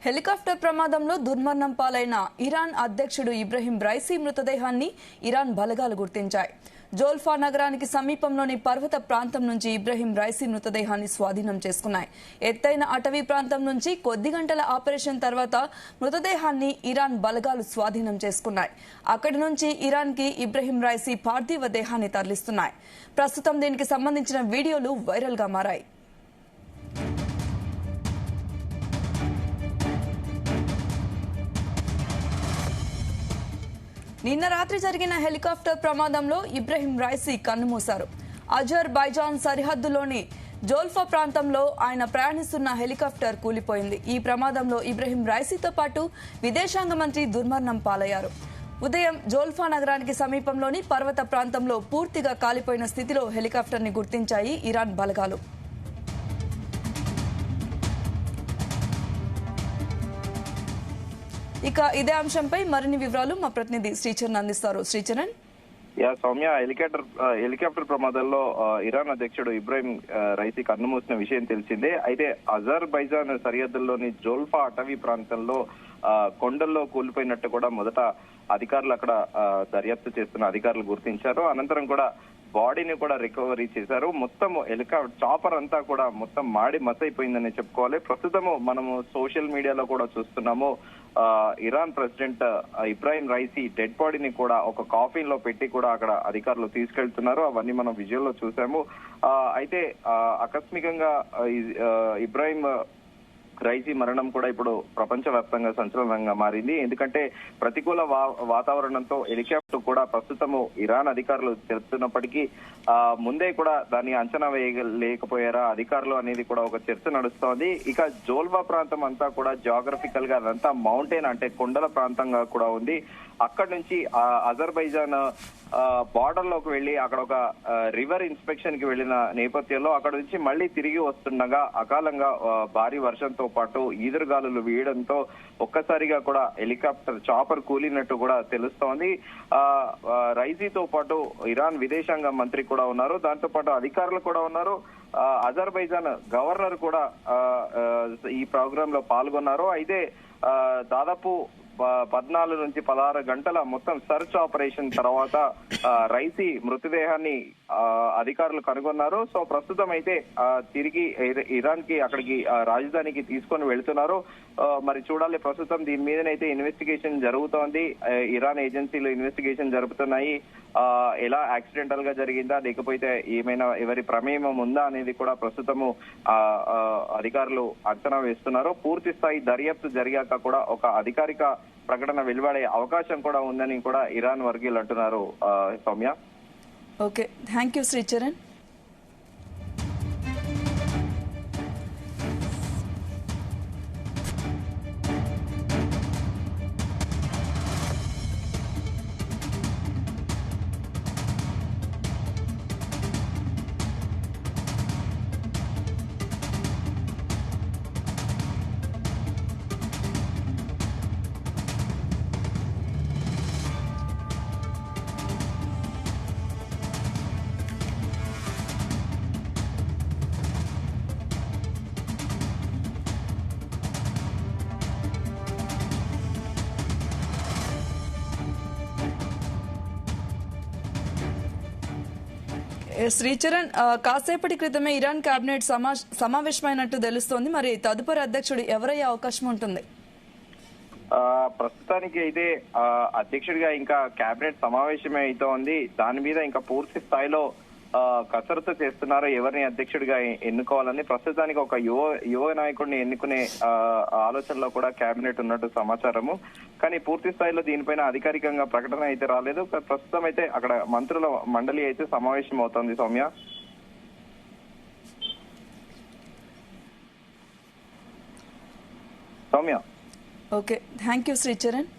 Helicopter ప్రమాదంలో దుర్మరణం పాలైన ఇరాన్ అధ్యక్షుడు ఇబ్రహీం రైసీ మృతదేహాన్ని ఇరాన్ బలగాలు గుర్తించాయి. జోల్ఫా నగరానికి సమీపంలోని పర్వత ప్రాంతం నుంచి ఇబ్రహీం రైసీ మృతదేహాన్ని స్వాధీనం చేసుకున్నాయి. ఎత్తైన అటవీ ప్రాంతం నుంచి కొద్ది గంటల ఆపరేషన్ తర్వాత మృతదేహాన్ని ఇరాన్ బలగాలు స్వాధీనం చేసుకున్నాయి. అక్కడి నుంచి ఇరాన్ కి ఇబ్రహీం రైసీ పార్థివ దేహాన్ని తరలిస్తున్నాయి. ప్రస్తుతం దీనికి సంబంధించిన వీడియోలు వైరల్ గా మారాయి. నిన్న రాత్రి జరిగిన హెలికాప్టర్ ప్రమాదంలో ఇబ్రహీం రైసీ కన్నుమూశారు. అజర్బైజాన్ సరిహద్దులోని జోల్ఫా ప్రాంతంలో ఆయన ప్రయాణిస్తున్న హెలికాప్టర్ కూలిపోయింది. ఈ ప్రమాదంలో ఇబ్రహీం రైసీతో పాటు విదేశాంగ మంత్రి దుర్మరణం పాలయ్యారు. ఉదయం జోల్ఫా నగరానికి సమీపంలోని పర్వత ప్రాంతంలో పూర్తిగా కాలిపోయిన స్థితిలో హెలికాప్టర్ ని గుర్తించాయి ఇరాన్ బలగాలు. ఇక ఇదే అంశంపై మరిన్ని వివరాలు మా ప్రతినిధి శ్రీచరణ్ అందిస్తారు. శ్రీచరణ్. సౌమ్య, హెలికాప్టర్ ప్రమాదంలో ఇరాన్ అధ్యక్షుడు ఇబ్రహీం రైసీ కన్నుమూసిన విషయం తెలిసిందే. అయితే అజర్బైజాన్ సరిహద్దుల్లోని జోల్ఫా అటవీ ప్రాంతంలో కొండల్లో కూలిపోయినట్టు కూడా మొదట అధికారులు అక్కడ దర్యాప్తు చేస్తున్న అధికారులు గుర్తించారు. అనంతరం కూడా బాడీని కూడా రికవరీ చేశారు. మొత్తం హెలికాప్టర్ చాపర్ అంతా కూడా మొత్తం మాడి మసైపోయిందని చెప్పుకోవాలి. ప్రస్తుతము మనము సోషల్ మీడియాలో కూడా చూస్తున్నాము, Iran president Ebrahim Raisi dead బాడీని కూడా ఒక కాఫిన్ లో పెట్టి కూడా అక్కడ అధికారులు తీసుకెళ్తున్నారు. అవన్నీ మనం విజువల్లో చూసాము. అయితే ఆకస్మికంగా ఇబ్రహీం రైసీ మరణం కూడా ఇప్పుడు ప్రపంచవ్యాప్తంగా సంచలనంగా మారింది. ఎందుకంటే ప్రతికూల వాతావరణంతో హెలికాప్టర్ కూడా ప్రస్తుతము ఇరాన్ అధికారులు తెలుపుతున్నప్పటికీ ముందే కూడా దాన్ని అంచనా వేయలేకపోయారా అధికారులు అనేది కూడా ఒక చర్చ నడుస్తోంది. ఇక జోల్వా ప్రాంతం అంతా కూడా జియోగ్రఫికల్ గా అదంతా మౌంటైన్ అంటే కొండల ప్రాంతంగా కూడా ఉంది. అక్కడి నుంచి అజర్బైజాన్ బార్డర్ లోకి వెళ్లి అక్కడ ఒక రివర్ ఇన్స్పెక్షన్ కి వెళ్లిన నేపథ్యంలో అక్కడ నుంచి మళ్లీ తిరిగి వస్తుండగా అకాలంగా భారీ వర్షంతో పాటు ఈదురుగాలులు వీయడంతో ఒక్కసారిగా కూడా హెలికాప్టర్ చాపర్ కూలినట్టు కూడా తెలుస్తోంది. రైసీతో పాటు ఇరాన్ విదేశాంగ మంత్రి కూడా ఉన్నారు, దాంతో పాటు అధికారులు కూడా ఉన్నారు. అజర్బైజాన్ గవర్నర్ కూడా ఈ ప్రోగ్రామ్ లో పాల్గొన్నారు. అయితే దాదాపు 14 నుంచి 16 గంటల మొత్తం సర్చ్ ఆపరేషన్ తర్వాత రైసీ మృతదేహాన్ని అధికారులు కనుగొన్నారు. సో ప్రస్తుతం అయితే తిరిగి ఇరాన్ కి అక్కడికి రాజధానికి తీసుకొని వెళ్తున్నారు. మరి చూడాలి, ప్రస్తుతం దీని మీదనైతే ఇన్వెస్టిగేషన్ జరుగుతోంది. ఇరాన్ ఏజెన్సీలు ఇన్వెస్టిగేషన్ జరుపుతున్నాయి. ఎలా యాక్సిడెంటల్ గా జరిగిందా లేకపోతే ఏమైనా ఎవరి ప్రమేయం ఉందా అనేది కూడా ప్రస్తుతము అధికారులు అంచనా వేస్తున్నారు. పూర్తి స్థాయి దర్యాప్తు జరిగాక కూడా ఒక అధికారిక ప్రకటన వెలువడే అవకాశం కూడా ఉందని కూడా ఇరాన్ వర్గీయులు అంటున్నారు. Soumya. Okay, thank you Sricharan. Sricharan, కాసేపటి క్రితమే ఇరాన్ కేబినెట్ సమావేశమైనట్టు తెలుస్తోంది. మరి తదుపరి అధ్యక్షుడు ఎవరయ్యే అవకాశం ఉంటుంది? ప్రస్తుతానికి అయితే అధ్యక్షుడిగా ఇంకా కేబినెట్ సమావేశమే అవుతోంది. దాని మీద ఇంకా పూర్తి స్థాయిలో కసరత్తు చేస్తున్నారు ఎవరిని అధ్యక్షుడిగా ఎన్నుకోవాలని. ప్రస్తుతానికి ఒక యువ నాయకుడిని ఎన్నుకునే ఆలోచనలో కూడా కేబినెట్ ఉన్నట్టు సమాచారము. కానీ పూర్తి స్థాయిలో దీనిపైన అధికారికంగా ప్రకటన అయితే రాలేదు. ప్రస్తుతం అయితే అక్కడ మంత్రుల మండలి అయితే సమావేశం అవుతోంది. Soumya. Okay, thank you Sricharan.